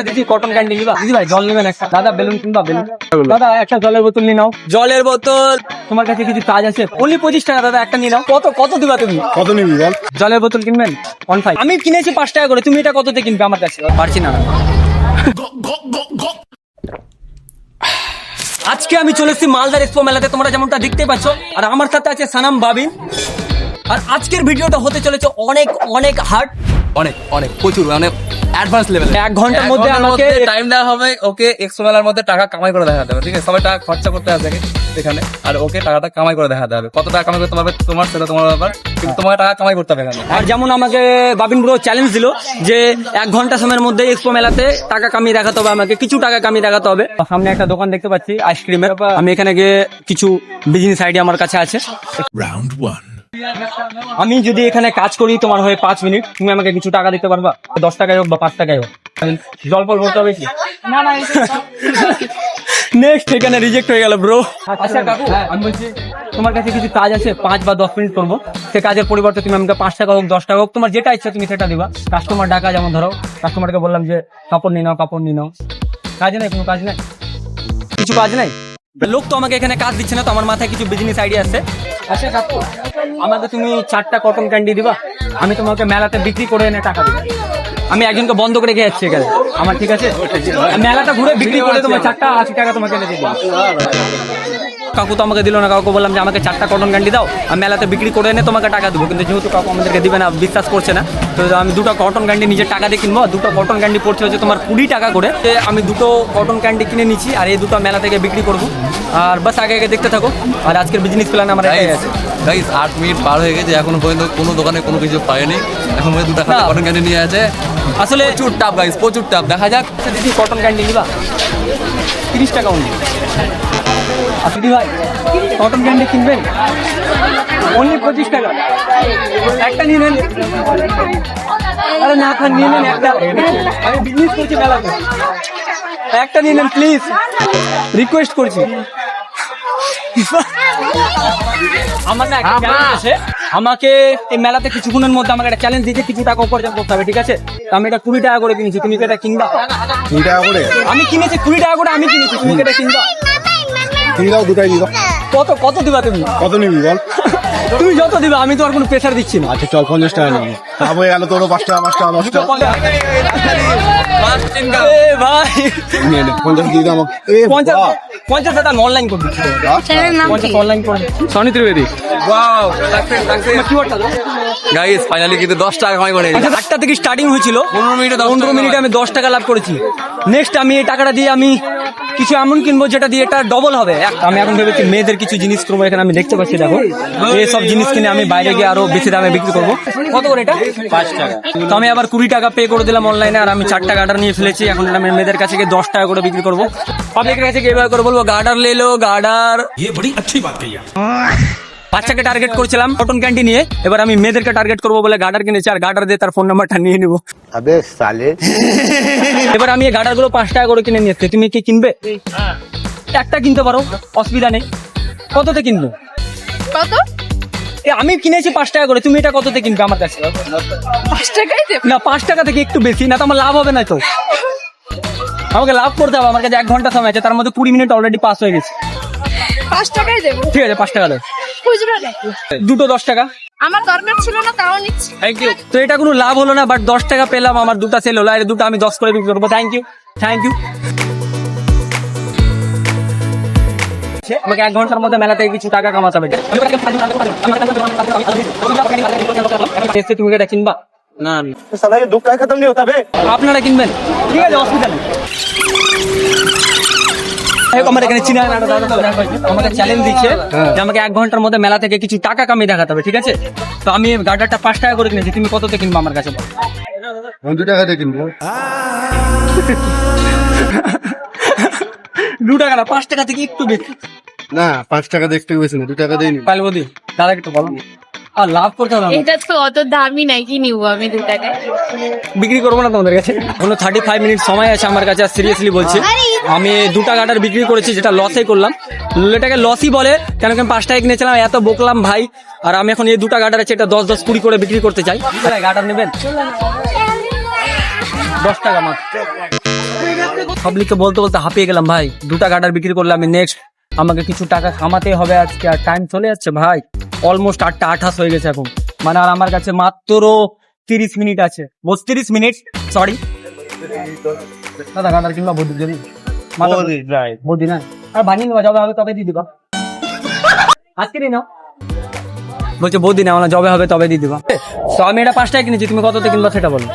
দিদি cotton candy নিবা দিদি ভাই জল নেবেন একটা দাদা বেলুন কিনবা বেলুন দাদা একটা জলের বোতল নিয়ে নাও জলের বোতল তোমার কাছে কিছু কাজ আছে অনলি 25 টাকা দাদা একটা নিয়ে নাও কত কত দিবা তুমি কত নিবি বল? জলের বোতল কিনবেন 15 আমি কিনেছি 5 টাকা করে তুমি এটা কততে কিনবে আমার কাছে পারছি না আজকে আমি চলে এসেছি মালদার এক্সপো মেলাতে তোমরা যেমনটা দেখতে পাচ্ছ আর আমার সাথে আছে সানাম বাবিন আর আজকের ভিডিওটা হতে চলেছে অনেক অনেক হার্ড অনেক অনেক প্রচুর মানে অ্যাডভান্স লেভেল। 1 ঘন্টার মধ্যে আমাকে টাইম দেওয়া হবে, ওকে এক্সপো মেলার মধ্যে টাকা কামাই করে দেখাতে হবে, ঠিক আছে? সবাই টাকা খরচা করতে হবে এখানে, আর ওকে টাকাটা কামাই করে দেখাতে হবে। কত টাকা কামাই করতে পারবে তোমার, সেটা তোমার ব্যাপার, কিন্তু তোমাকে টাকা কামাই করতে হবে এখানে। আর যেমন আমাকে বাবিন ব্রো চ্যালেঞ্জ দিল যে 1 ঘন্টা সময়ের মধ্যে এক্সপো মেলাতে টাকা কামিয়ে দেখাতে হবে, আমাকে কিছু টাকা কামিয়ে দেখাতে হবে। সামনে একটা দোকান দেখতে পাচ্ছি আইসক্রিমের, আমি এখানে গিয়ে কিছু বিজনেস আইডিয়া আমার কাছে আছে। রাউন্ড 1। আমি যদি এখানে কাজ করি তোমার হয়ে 5 মিনিট, তুমি আমাকে কিছু টাকা দিতে পারবা? 10 টাকায় হোক বা 5 টাকায় হোক। জল ফল ভরতে হবে কি? না না নেক্সট এখানে রিজেক্ট হয়ে গেল ব্রো। আচ্ছা কাকু আমি বলছি তোমার কাছে কিছু কাজ আছে 5 বা 10 মিনিট করবো, সে কাজের পরিবর্তে তুমি আমাকে 5 টাকা হোক 10 টাকা হোক তোমার যেটা ইচ্ছা তুমি সেটা দিবা। কাস্টমার ডাকা, যেমন ধরো কাস্টমারকে বললাম যে কাপড় নিয়ে নাও, কাপড় নিয়ে নাও। কাজ নাই, কোনো কাজ নাই, কিছু কাজ নাই। লোক তো আমাকে এখানে কাজ দিচ্ছে না, তো আমার মাথায় কিছু বিজনেস আইডিয়া আছে। আচ্ছা কাকু আমাকে তুমি 4টা কটন ক্যান্ডি দিবা, আমি তোমাকে মেলাতে বিক্রি করে এনে টাকা দেবো। আমি একজনকে বন্ধ করে রেখে যাচ্ছি এখানে, আমার ঠিক আছে? মেলাটা ঘুরে বিক্রি করে তোমার 4টা 80 টাকা তোমাকে এনে দেবো। কাকু তো আমাকে দিল না, কাউকে বললাম যে আমাকে 4টা কটন ক্যান্ডি দাও, আমি মেলাতে বিক্রি করে এনে তোমাকে টাকা দেবো, কিন্তু যেহেতু কাকু আমাদেরকে দিবে না, বিশ্বাস করছে না, তো আমি 2টা কটন ক্যান্ডি নিজের টাকা দিয়ে কিনবো। 2টো কটন ক্যান্ডি পড়ছে হচ্ছে তোমার 20 টাকা করে। আমি 2টো কটন ক্যান্ডি কিনে নিচ্ছি আর এই 2টো মেলা থেকে বিক্রি করবো। আর বাস আগে আগে দেখতে থাকো। আর আজকের বিজনেস প্ল্যান আমার এটাই আছে। গাইস 8 মিনিট পার হয়ে গেছে, এখনো পর্যন্ত কোনো দোকানে কোনো কিছু পায়নি, এখন পর্যন্ত 2টা না। কটন ক্যান্ডি নিয়ে আছে। আসলে প্রচুর টাপ গাইস, প্রচুর টাপ। দেখা যাক। দিদি কটন ক্যান্ডি নিবা 30 টাকা অনলি। আর দিদি ভাই কটন ক্যান্ডি কিনবেন অনলি 25 টাকা, একটা নিয়ে নেন। আরে না খান, নিয়ে নেন একটা, আমি বিজনেস করছি মেলাতে, একটা নিয়ে নেন প্লিজ, রিকোয়েস্ট করছি। আমার না একটা চ্যালেঞ্জ আছে, আমাকে এই মেলাতে কিছুক্ষণের মধ্যে আমাকে একটা চ্যালেঞ্জ দিতে কিছু টাকা উপার্জন করতে হবে, ঠিক আছে? তো আমি এটা 20 টাকা করে কিনেছি, তুমি কি এটা কিনবা? 2 টাকা করে আমি কিনেছি 20 টাকা করে, আমি কিনেছি, তুমি কি এটা কিনবা? দিয়ে দাও, দুটাই দিয়ে দাও। কত কত দিবা তুমি? কত নিবি বল? তুমি যত দিবা, আমি তো আর কোনো প্রেসার দিচ্ছি না। আচ্ছা চল 50 টাকা নিবি, তা হয়ে গেল তোরও 5 টাকা 5 টাকা 10 টাকা এ ভাই নিয়ে নে, 50 দিয়ে দাও আমাকে। এ 50 টাকা অনলাইন করে দিচ্ছি, চ্যানেলের নাম কি? 50 অনলাইন করে সনি ত্রিবেদী। ওয়াও, কিওয়ার্ডটা দাও। গাইস ফাইনালি কিন্তু 10 টাকা কামাই করে আচ্ছা 8টা থেকে স্টার্টিং হয়েছিল, 15 মিনিটে 15 মিনিটে আমি 10 টাকা লাভ করেছি। নেক্সট আমি এই টাকাটা দিয়ে আমি কিছু এমন কিনবো যেটা দিয়ে এটা ডবল হবে। আমি এখন ভেবেছি মেয়েদের কিছু জিনিস করবো, এখানে আমি দেখতে পাচ্ছি, দেখো এইসব জিনিস কিনে আমি বাইরে গিয়ে আরো বেশি দামে বিক্রি করবো। কত করে এটা? 5 টাকা। তো আমি আবার 20 টাকা পে করে দিলাম অনলাইনে, আর আমি 4টা গার্ডার নিয়ে ফেলেছি। এখন আমি মেয়েদের কাছে গিয়ে 10 টাকা করে বিক্রি করবো। পাবলিকের কাছে গিয়ে এবার করে বলবো গার্ডার লে লো, গার্ডার। বাচ্চাকে টার্গেট করছিলাম কটন ক্যান্ডি নিয়ে, এবার আমি মেয়েদেরকে টার্গেট করবো বলে গার্ডার কিনেছি, আর গার্ডার দিয়ে তার ফোন নাম্বারটা নিয়ে নিবো। আবে সালে এবার আমি এই গার্ডার গুলো 5 টাকা করে কিনে নিয়েছি, তুমি কি কিনবে? একটা কিনতে পারো, অসুবিধা নেই। কততে কিনবে? কত? আমি কিনেছি 5 টাকা করে, তুমি এটা কততে কিনবে আমার কাছে? 5 টাকাই দেব? না 5 টাকা থেকে একটু বেশি, না তো আমার লাভ হবে না। তো আমাকে লাভ করতে হবে, আমার কাছে 1 ঘন্টা সময় আছে, তার মধ্যে 20 মিনিট অলরেডি পাস হয়ে গেছে। 5 টাকাই দেব? ঠিক আছে 5 টাকা দাও। খুচরো না? 2টো 10 টাকা। আমার দরকার ছিল না, তাও নিচ্ছি। Thank you. তো এটা কোনো লাভ হলো না, বাট 10 টাকা পেলাম, আমার 2টা সেল হলো, আর 2টা আমি 10 করে বিক্রি করবো। Thank you, thank you. আমাকে 1 ঘন্টার মধ্যে মেলা থেকে কিছু টাকা কামাতে হবে। তুমি এটা কিনবা? না আপনারা কিনবেন? ঠিক আছে, অসুবিধা নেই। আমার এখানে চিনা আমাকে চ্যালেঞ্জ দিচ্ছে যে আমাকে 1 ঘন্টার মধ্যে মেলা থেকে কিছু টাকা কামিয়ে দেখাতে হবে, ঠিক আছে? তো আমি গার্ডারটা 5 টাকা করে কিনেছি, তুমি কততে কিনবো আমার কাছে? 2 টাকা দিয়ে কিনবো। 2 টাকা না, 5 টাকা থেকে একটু বেশি। না 5 টাকা দিয়ে একটু বেশি না, 2 টাকা দিয়ে নিবি। পাইল বদি দাদা একটু বলো, আর লাভ করতে হবে। এটা তো অত দামি নাই, কি নিব আমি 2 টাকায়? বিক্রি করবো না তোমাদের কাছে, কোনো 35 মিনিট সময় আছে আমার কাছে। সিরিয়াসলি বলছি, আমি 2টা গার্ডার বিক্রি করেছি, যেটা লসে করলাম। এটাকে লসই বলে, কেন কি আমি 5 টাকা কিনেছিলাম, এত বকলাম ভাই। আর আমি এখন এই 2টা গার্ডার আছে, এটা 10 20 করে বিক্রি করতে চাই। গার্ডার নেবেন? 10 টাকা মাত্র। পাবলিককে বলতে বলতে হাঁপিয়ে গেলাম ভাই। 2টা গার্ডার বিক্রি করলে আমি নেক্সট আমাকে কিছু টাকা কামাতে হবে আজকে। আর টাইম চলে যাচ্ছে ভাই, অলমোস্ট 8:28 হয়ে গেছে এখন। মানে আর আমার কাছে মাত্র 30 মিনিট আছে, 32 মিনিট সরি। দাদা গার্ডার কিংবা বৌদি যদি বৌদি না আর বানিয়ে নেওয়া যাবে হবে তবে দিয়ে দিবা। আজকে দিন বলছে বৌদি না মানে জবে হবে তবে দিয়ে দিবা। তো আমি এটা 5 টাকা কিনেছি, তুমি কততে কিনবা সেটা বলো।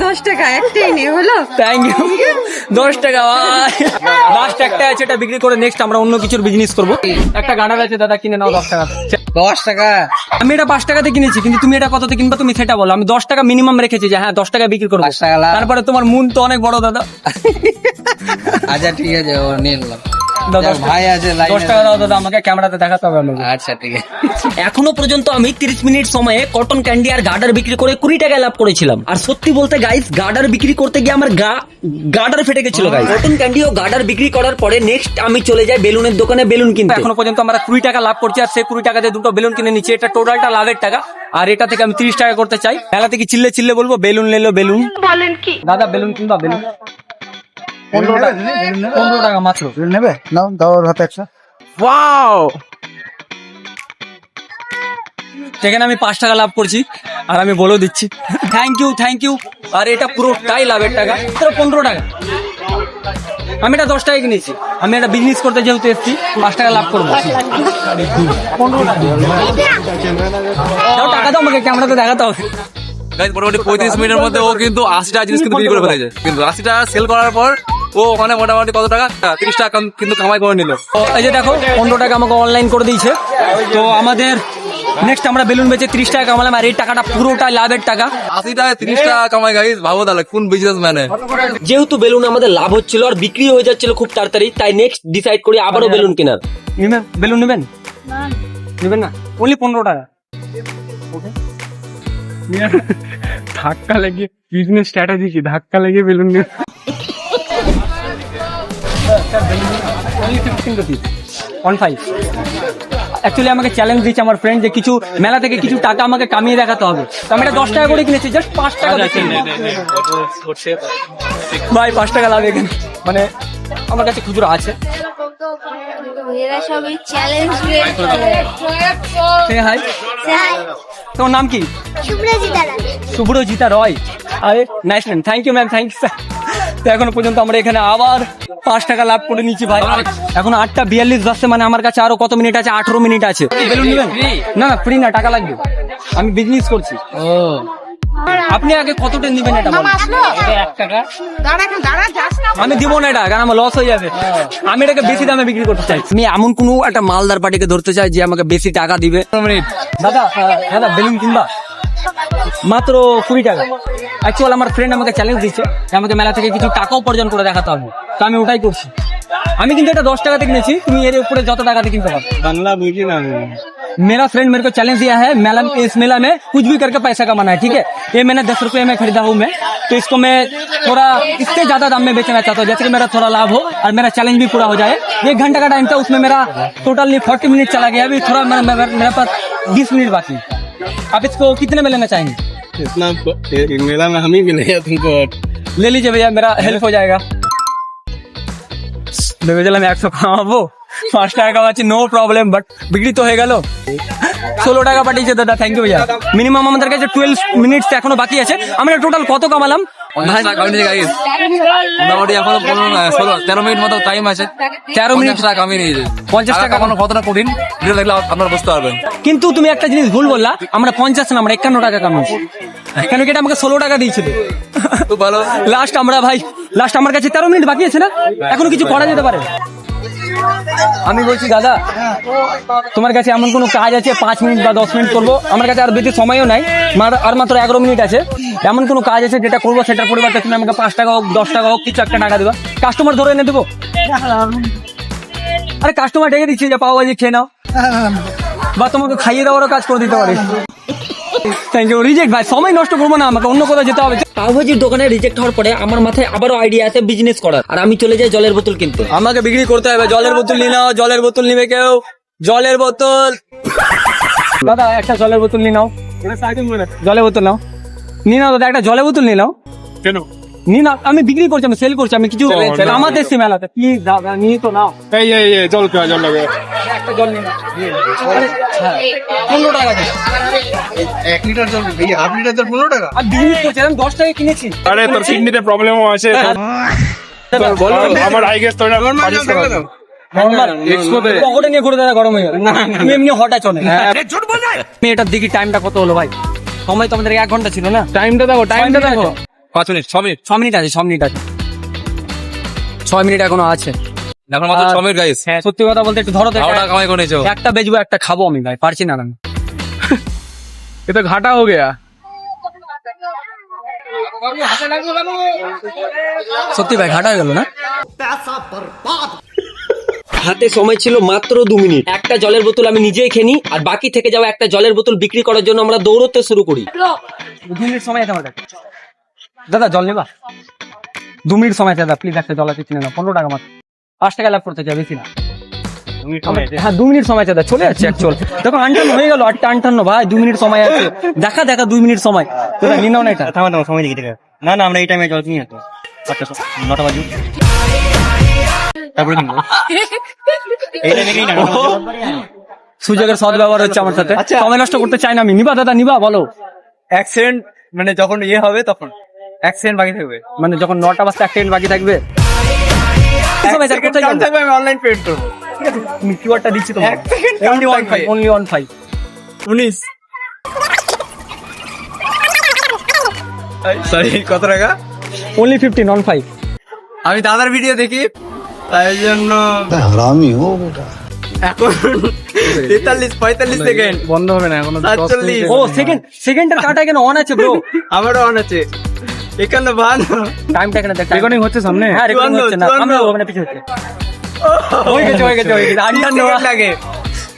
10 টাকা একটাই নেই হলো। Thank you. 10 টাকা ভাই, লাস্ট একটা আছে, এটা বিক্রি করে নেক্সট আমরা অন্য কিছুর বিজনেস করবো। একটা গার্ডার আছে দাদা, কিনে নাও 10 টাকা। 10 টাকা আমি এটা 5 টাকাতে কিনেছি, কিন্তু তুমি এটা কততে কিনবা তুমি সেটা বলো। আমি 10 টাকা মিনিমাম রেখেছি যে হ্যাঁ 10 টাকা বিক্রি করবো। 5 টাকা লাভ। তারপরে তোমার মন তো অনেক বড় দাদা। আচ্ছা ঠিক আছে, ও নিয়ে নিলাম। দাও 10 ভাই আছে 10 টাকা দাও দাদা, আমাকে ক্যামেরাতে দেখাতে হবে আমাকে। আচ্ছা ঠিক আছে। এখনো পর্যন্ত আমি 30 মিনিট সময়ে কটন ক্যান্ডি আর গার্ডার বিক্রি করে 20 টাকা লাভ করেছিলাম। আর সত্যি বলতে গাইস, গার্ডার বিক্রি করতে গিয়ে আমার গার্ডার ফেটে গেছিল গাইস। কটন ক্যান্ডি ও গার্ডার বিক্রি করার পরে নেক্সট আমি চলে যাই বেলুনের দোকানে বেলুন কিনতে। এখনো পর্যন্ত আমরা 20 টাকা লাভ করছি, আর সেই 20 টাকাতে 2টো বেলুন কিনে নিচ্ছি। এটা টোটালটা লাভের টাকা, আর এটা থেকে আমি 30 টাকা করতে চাই। মেলা থেকে চিল্লে চিল্লে বলবো বেলুন লেলো বেলুন। বলেন কি? দাদা বেলুন কিনবা বেলুন 15 টাকা মাত্র। নেবে নাও, দাও ওর হাতে একটা। ওয়াও, সেখানে আমি 5 টাকা লাভ করছি, আর আমি বলেও দিচ্ছি থ্যাংক ইউ। আর এটা পুরোটাই লাভের টাকা, 15 টাকা। আমি এটা 10 টাকা কিনেছি, আমি এটা বিজনেস করতে যেহেতু এসেছি 5 টাকা লাভ করবো। 15 টাকা দাও, টাকা দাও আমাকে, ক্যামেরাতে দেখাতে হবে। গাইস মোটামুটি 35 মিনিটের মধ্যে ও কিন্তু 80 টাকা জিনিস কিন্তু বিক্রি করে ফেলেছে। কিন্তু 80 টাকা সেল করার পর ও ওখানে মোটামুটি কত টাকা, 30 টাকা কিন্তু কামাই করে নিল। তো এই যে দেখো 15 টাকা আমাকে অনলাইন করে দিয়েছে। তো আমাদের নেক্সট আমরা বেলুন বেচে 30 টাকা কামালাম, আর এই টাকাটা পুরোটাই লাভের টাকা। 80 টাকায় 30 টাকা কামাই গাইস, ভাবো তাহলে কোন বিজনেসম্যানে। যেহেতু বেলুন আমাদের লাভ হচ্ছিল আর বিক্রি হয়ে যাচ্ছিল খুব তাড়াতাড়ি, তাই নেক্সট ডিসাইড করি আবারও বেলুন কেনার। নেবেন বেলুন নেবেন নেবেন না, অনলি 15 টাকা। ধাক্কা লেগে বিজনেস স্ট্র্যাটেজি কি, ধাক্কা লেগে বেলুন নিয়ে 15 অ্যাকচুয়ালি আমাকে চ্যালেঞ্জ দিয়েছে আমার ফ্রেন্ড যে কিছু মেলা থেকে কিছু টাকা আমাকে কামিয়ে দেখাতে হবে। তো আমি এটা 10 টাকা করে কিনেছি, জাস্ট 5 টাকা বেশি। ভাই 5 টাকা লাভ এখানে, মানে আমার কাছে খুচরো আছে। এরা সবই চ্যালেঞ্জ হাই, তোমার নাম কি? শুভ্রজিতা রায়। শুভ্রজিতা রয়। আরে nice name, thank you ma'am, thank you sir. তো এখনো পর্যন্ত আমরা এখানে আবার 5 টাকা লাভ করে নিচ্ছি ভাই। এখন 8:42 বাজছে, মানে আমার কাছে আরো কত মিনিট আছে? 18 মিনিট আছে। বেলুন নেবেন? না না ফ্রি না, টাকা লাগবে, আমি বিজনেস করছি। আপনি আগে কতটা নেবেন এটা বলুন। 1 টাকা দাঁড়া যাস না। আমি দিব না এটা, কারণ আমার লস হয়ে যাবে। আমি এটাকে বেশি দামে বিক্রি করতে চাই। আমি এমন কোনো একটা মালদার পার্টিকে ধরতে চাই যে আমাকে বেশি টাকা দিবে। দাদা দাদা বেলুন কিনবা মাত্র 20 টাকা। অ্যাকচুয়ালি আমার ফ্রেন্ড আমাকে চ্যালেঞ্জ দিচ্ছে যে আমাকে মেলা থেকে কিছু টাকা উপার্জন করে দেখাতে হবে, তো আমি ওটাই করছি। আমি কিন্তু এটা 10 টাকাতে কিনেছি, তুমি এর উপরে যত টাকাতে কিনতে পারো। বাংলা বুঝি না আমি। मेरा फ्रेंड मेरे को चैलेंज दिया है, मेला इस मेला में कुछ भी करके पैसा कमाना है, ठीक है। ये मैंने 10 रुपए में खरीदा हूँ मैं, तो इसको मैं थोड़ा इससे ज्यादा दाम में बेचना चाहता हूँ, जैसे कि मेरा थोड़ा लाभ हो और मेरा चैलेंज भी पूरा हो जाए। 1 घंटा का टाइम था, उसमें मेरा टोटल 40 मिनट चला गया। अभी थोड़ा मेरे पास 20 मिनट बाकी है। आप इसको कितने में लेना चाहेंगे? इतना मेला में हम ही मिलेगा तुमको। ले लीजिए भैया, मेरा हेल्प हो जाएगा। ভেবেছিলাম 100 কামাবো, 5 টাকা কামাচ্ছি, নো প্রবলেম, বাট বিক্রি তো হয়ে গেল। 16 টাকা পাঠিয়েছে দাদা, থ্যাংক ইউ ভাইয়া। মিনিমাম আমাদের কাছে 12 মিনিটস এখনো বাকি আছে। আমরা টোটাল কত কামালাম? 50 টাকা কামিয়ে নিয়েছে গাইস, মোটামুটি এখনো 13 মিনিট মতো টাইম আছে। 13 মিনিট 50 টাকা কামিয়ে নিয়েছে। 50 টাকা কামানো কতটা কঠিন ভিডিও দেখলে আপনারা বুঝতে পারবেন। কিন্তু তুমি একটা জিনিস ভুল বললা, আমরা 50 না, আমরা 51 টাকা কামিয়েছি। কেন কি এটা আমাকে 16 টাকা দিয়েছিল। খুব ভালো। লাস্ট আমার কাছে 13 মিনিট বাকি আছে না, এখনো কিছু করা যেতে পারে। আমি বলছি দাদা, তোমার কাছে এমন কোনো কাজ আছে 5 মিনিট বা 10 মিনিট করবো, আমার কাছে আর বেশি সময়ও নাই, আর মাত্র 11 মিনিট আছে। এমন কোনো কাজ আছে যেটা করবো, সেটার পরিবর্তে তুমি আমাকে 5 টাকা হোক 10 টাকা হোক কিছু একটা টাকা দেবা, কাস্টমার ধরে এনে দেবো। আরে কাস্টমার ডেকে দিচ্ছে যে পাও ভাজি খেয়ে নাও, বা তোমাকে খাইয়ে দেওয়ারও কাজ করে দিতে পারে। Thank you. রিজেক্ট ভাই, সময় নষ্ট করবো না, আমাকে অন্য কোথাও যেতে হবে। পাওভাজির দোকানে রিজেক্ট হওয়ার পরে আমার মাথায় আবারও আইডিয়া আছে বিজনেস করার, আর আমি চলে যাই জলের বোতল কিনতে। আমাকে বিক্রি করতে হবে। জলের বোতল নিয়ে নাও, জলের বোতল নিবে কেউ? জলের বোতল দাদা, একটা জলের বোতল নিয়ে নাও। জলের বোতল নাও, নিয়ে নাও দাদা, একটা জলের বোতল নিয়ে নাও। কেন নি না, আমি বিক্রি করছি, আমি সেল করছি, আমি কিছু আমাদের সে মেলাতে কি দাদা নিয়ে তো নাও এই জল খাওয়া জল লাগে একটা জল নিয়ে নাও। 15 টাকা দিই। 1 লিটার জল এই হাফ লিটার জল 15 টাকা আর বিক্রি করছি, আমি 10 টাকায় কিনেছি। আরে তোর কিডনিতে প্রবলেমও আছে আমার আই গেস তোর নরমাল পকেটে নিয়ে ঘুরে দাদা গরম হয়ে গেল। তুমি এমনি হট আছো না। আমি এটার দেখি টাইমটা কত হলো ভাই। সময় তো আমাদের 1 ঘন্টা ছিল না। টাইমটা দেখো 5 মিনিট 6 মিনিট 6 মিনিট আছে, 6 মিনিট আছে, 6 মিনিট এখনো আছে। এখন মাত্র 6 মিনিট গাইস। হ্যাঁ সত্যি কথা বলতে একটু ধরো তো, টাকা কামাই করে নিয়েছো। একটা বেচবো একটা খাবো আমি ভাই, পারছি না আমি। ये तो घाटा हो गया সত্যি ভাই ঘাটা হয়ে গেল না। হাতে সময় ছিল মাত্র 2 মিনিট। একটা জলের বোতল আমি নিজেই খেনি, আর বাকি থেকে যাওয়া একটা জলের বোতল বিক্রি করার জন্য আমরা দৌড়তে শুরু করি। 2 মিনিট সময় আছে আমার কাছে। দাদা জল নেবা? 2 মিনিট সময় আছে দাদা, প্লিজ একটা জল আছে কিনে নাও। 15 টাকা মাত্র, 5 টাকা লাভ করতে চাই, বেশি না। হ্যাঁ 2 মিনিট সময় আছে দাদা, চলে যাচ্ছে অ্যাকচুয়াল। দেখো 58 হয়ে গেল, 8:58 ভাই, 2 মিনিট সময় আছে। দেখা 2 মিনিট সময়, দাদা নিয়ে নাও না এটা। থামা সময় দেখি ঠিক আছে না না আমরা এই টাইমে জল কিনি তো 9টা বাজে তারপরে কিনবো এই টাইমে কিনি না সুযোগের সদ্ব্যবহার হচ্ছে আমার সাথে। সময় নষ্ট করতে চাই না আমি। নিবা দাদা, নিবা বলো? 1 সেকেন্ড মানে যখন ইয়ে হবে তখন 1 সেকেন্ড বাকি থাকবে মানে যখন 9টা বাজতে 1 সেকেন্ড বাকি থাকবে, সময় স্যার কোথায় যাবো? থাকবে আমি অনলাইন পেমেন্ট করব আমি কিউআরটা দিচ্ছি তোমাকে। 1 সেকেন্ড only 15 19 সরি কত টাকা only 15 আমি দাদার ভিডিও দেখি তাই জন্য हरामी हो बेटा এখন 43-45 সেকেন্ড বন্ধ হবে না এখন 47 ও সেকেন্ডের কাটা কেন অন আছে ব্রো? আমারও অন আছে 51 টাইমটা এখানে দেখ, রেকর্ডিং হচ্ছে সামনে হ্যাঁ রেকর্ডিং হচ্ছে না, 54 আমরা ওখানে পিছে হচ্ছে। হয়ে গেছে 58 লাগে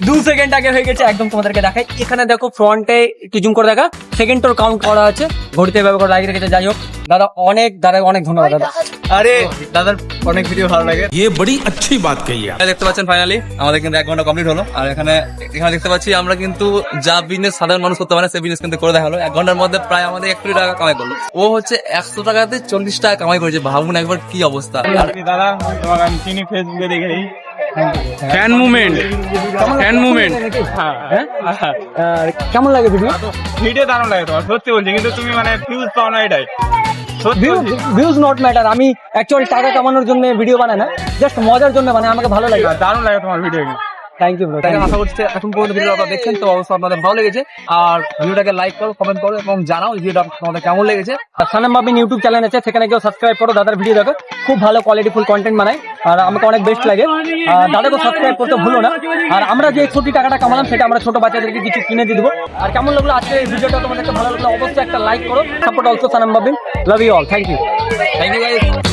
2 সেকেন্ড আগে হয়ে গেছে। একদম তোমাদেরকে দেখাই, এখানে দেখো ফ্রন্টে একটু জুম করে দেখা, সেকেন্ডটার কাউন্ট করা আছে, ঘড়িতে ব্যবহার করে লাগিয়ে রেখেছে। যাই হোক দাদা অনেক ধন্যবাদ দাদা। আরে দাদার অনেক ভিডিও ভালো লাগে দেখতে পাচ্ছেন ফাইনালি আমাদের কিন্তু 1 ঘন্টা কমপ্লিট হলো। আর এখানে দেখতে পাচ্ছি আমরা কিন্তু যা বিজনেস সাধারণ মানুষ করতে পারে সেই বিজনেস কিন্তু করে দেখালো। 1 ঘন্টার মধ্যে প্রায় আমাদের 1 কোটি টাকা কামাই করলো। ও হচ্ছে 100 টাকাতে 40 টাকা কামাই করেছে, ভাবুন একবার কি অবস্থা। আর দাদা তোমাকে আমি চিনি ফেসবুকে দেখেই ফ্যান মুভমেন্ট কেমন লাগে ভিডিও? ভিডিও দারুণ লাগে তোমার সত্যি বলছি কিন্তু তুমি মানে ফিউজ পাও না এটাই ভিউজ নট ম্যাটার। আমি অ্যাকচুয়ালি টাকা কামানোর জন্য ভিডিও বানাই না, জাস্ট মজার জন্য বানাই, আমাকে ভালো লাগে। দারুণ লাগে তোমার ভিডিও থ্যাংক ইউ ব্রো। আশা করছি এখন পর্যন্ত ভিডিও আপনারা দেখছেন তো অবশ্যই আপনাদের ভালো লেগেছে। আর ভিডিওটাকে লাইক করো, কমেন্ট করো এবং জানাও ভিডিওটা তোমাদের কেমন লেগেছে। আর সানাম বাবিন ইউটিউব চ্যানেল আছে, সেখানে গিয়ে সাবস্ক্রাইব করো, দাদার ভিডিও দেখো, খুব ভালো কোয়ালিটিফুল কন্টেন্ট বানায় আর আমাকে অনেক বেস্ট লাগে। আর দাদাকে সাবস্ক্রাইব করতে ভুলো না। আর আমরা যে ছোটি টাকাটা কামালাম সেটা আমরা ছোট বাচ্চাদেরকে কিছু কিনে দিয়ে দেবো। আর কেমন লাগলো আজকে এই ভিডিওটা, তোমাদেরকে ভালো লাগলো অবশ্যই একটা লাইক করো। সাপোর্ট অলসো সানাম বাবিন, love you all, thank you. Thank you guys.